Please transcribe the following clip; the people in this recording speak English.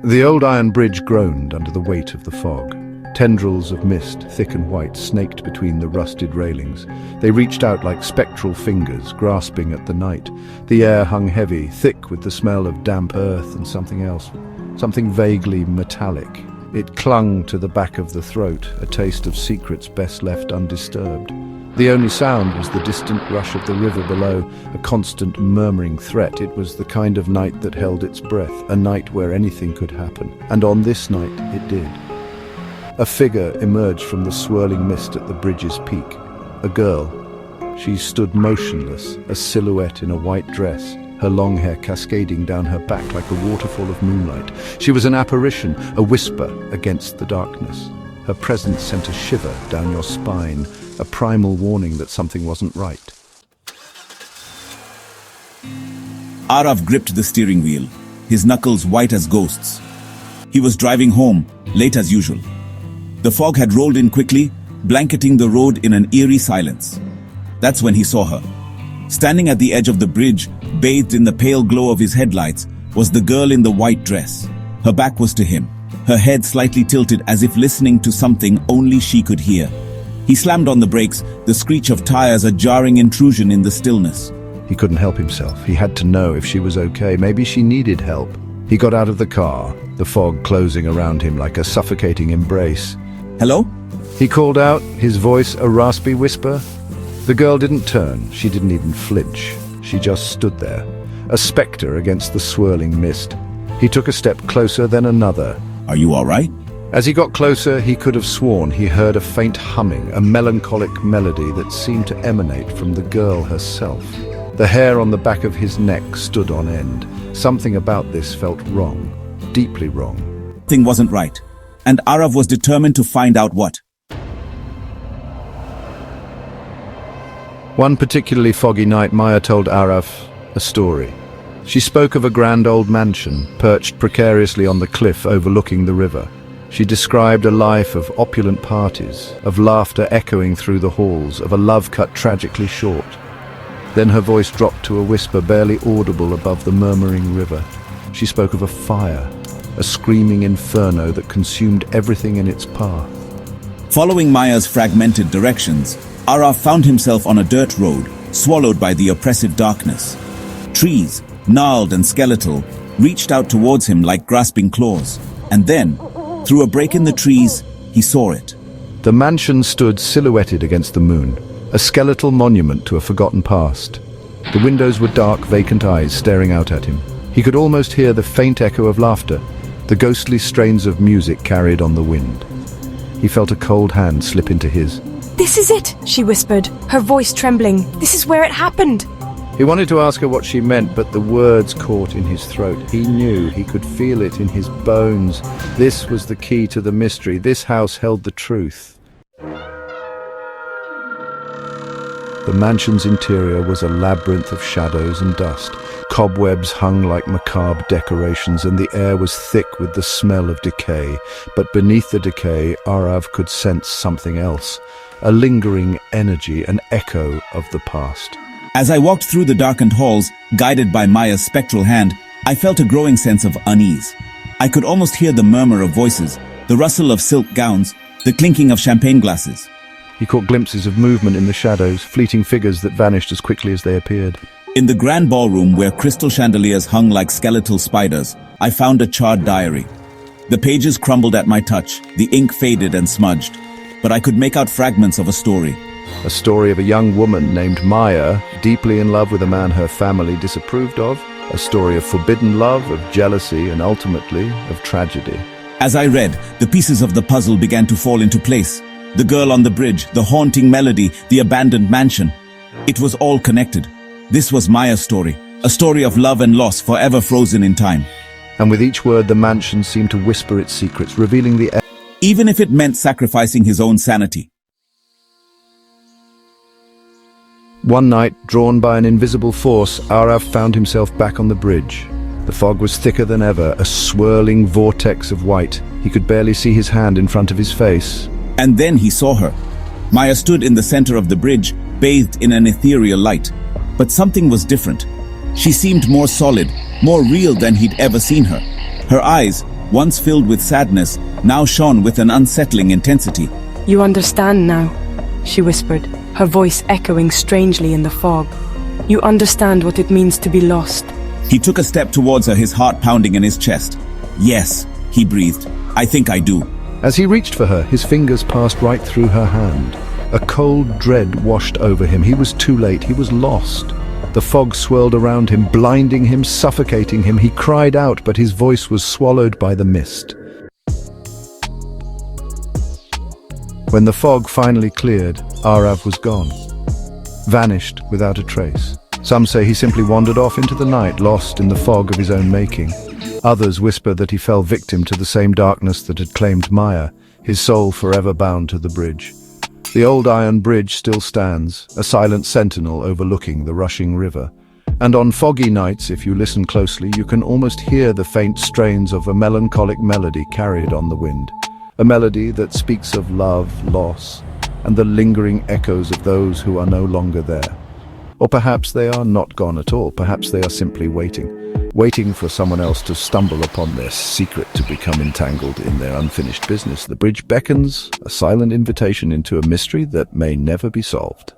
The old iron bridge groaned under the weight of the fog. Tendrils of mist, thick and white, snaked between the rusted railings. They reached out like spectral fingers, grasping at the night. The air hung heavy, thick with the smell of damp earth and something else, something vaguely metallic. It clung to the back of the throat, a taste of secrets best left undisturbed. The only sound was the distant rush of the river below, a constant murmuring threat. It was the kind of night that held its breath, a night where anything could happen. And on this night, it did. A figure emerged from the swirling mist at the bridge's peak. A girl. She stood motionless, a silhouette in a white dress, her long hair cascading down her back like a waterfall of moonlight. She was an apparition, a whisper against the darkness. Her presence sent a shiver down your spine, a primal warning that something wasn't right. Arav gripped the steering wheel, his knuckles white as ghosts. He was driving home, late as usual. The fog had rolled in quickly, blanketing the road in an eerie silence. That's when he saw her. Standing at the edge of the bridge, bathed in the pale glow of his headlights, was the girl in the white dress. Her back was to him, her head slightly tilted as if listening to something only she could hear. He slammed on the brakes, the screech of tires a jarring intrusion in the stillness. He couldn't help himself. He had to know if she was okay. Maybe she needed help. He got out of the car, the fog closing around him like a suffocating embrace. Hello? He called out, his voice a raspy whisper. The girl didn't turn. She didn't even flinch. She just stood there, a spectre against the swirling mist. He took a step closer, then another. Are you all right? As he got closer, he could have sworn he heard a faint humming, a melancholic melody that seemed to emanate from the girl herself. The hair on the back of his neck stood on end. Something about this felt wrong, deeply wrong. Something wasn't right, and Arav was determined to find out what. One particularly foggy night, Maya told Arav a story. She spoke of a grand old mansion, perched precariously on the cliff overlooking the river. She described a life of opulent parties, of laughter echoing through the halls, of a love cut tragically short. Then her voice dropped to a whisper barely audible above the murmuring river. She spoke of a fire, a screaming inferno that consumed everything in its path. Following Maya's fragmented directions, Arav found himself on a dirt road, swallowed by the oppressive darkness. Trees, gnarled and skeletal, reached out towards him like grasping claws. And then, through a break in the trees, he saw it. The mansion stood silhouetted against the moon, a skeletal monument to a forgotten past. The windows were dark, vacant eyes staring out at him. He could almost hear the faint echo of laughter, the ghostly strains of music carried on the wind. He felt a cold hand slip into his. "This is it," she whispered, her voice trembling. "This is where it happened." He wanted to ask her what she meant, but the words caught in his throat. He knew, he could feel it in his bones. This was the key to the mystery. This house held the truth. The mansion's interior was a labyrinth of shadows and dust. Cobwebs hung like macabre decorations, and the air was thick with the smell of decay. But beneath the decay, Arav could sense something else. A lingering energy, an echo of the past. As I walked through the darkened halls, guided by Maya's spectral hand, I felt a growing sense of unease. I could almost hear the murmur of voices, the rustle of silk gowns, the clinking of champagne glasses. He caught glimpses of movement in the shadows, fleeting figures that vanished as quickly as they appeared. In the grand ballroom where crystal chandeliers hung like skeletal spiders, I found a charred diary. The pages crumbled at my touch, the ink faded and smudged, but I could make out fragments of a story. A story of a young woman named Maya, deeply in love with a man her family disapproved of. A story of forbidden love, of jealousy, and ultimately, of tragedy. As I read, the pieces of the puzzle began to fall into place. The girl on the bridge, the haunting melody, the abandoned mansion. It was all connected. This was Maya's story, a story of love and loss forever frozen in time. And with each word, the mansion seemed to whisper its secrets, revealing the... Even if it meant sacrificing his own sanity. One night, drawn by an invisible force, Arav found himself back on the bridge. The fog was thicker than ever, a swirling vortex of white. He could barely see his hand in front of his face. And then he saw her. Maya stood in the center of the bridge, bathed in an ethereal light. But something was different. She seemed more solid, more real than he'd ever seen her. Her eyes, once filled with sadness, now shone with an unsettling intensity. You understand now, she whispered, her voice echoing strangely in the fog. You understand what it means to be lost. He took a step towards her, his heart pounding in his chest. Yes, he breathed. I think I do. As he reached for her, his fingers passed right through her hand. A cold dread washed over him. He was too late. He was lost. The fog swirled around him, blinding him, suffocating him. He cried out, but his voice was swallowed by the mist. When the fog finally cleared, Arav was gone. Vanished without a trace. Some say he simply wandered off into the night, lost in the fog of his own making. Others whisper that he fell victim to the same darkness that had claimed Maya, his soul forever bound to the bridge. The old iron bridge still stands, a silent sentinel overlooking the rushing river. And on foggy nights, if you listen closely, you can almost hear the faint strains of a melancholic melody carried on the wind. A melody that speaks of love, loss, and the lingering echoes of those who are no longer there. Or perhaps they are not gone at all. Perhaps they are simply waiting for someone else to stumble upon their secret, to become entangled in their unfinished business. The bridge beckons, a silent invitation into a mystery that may never be solved.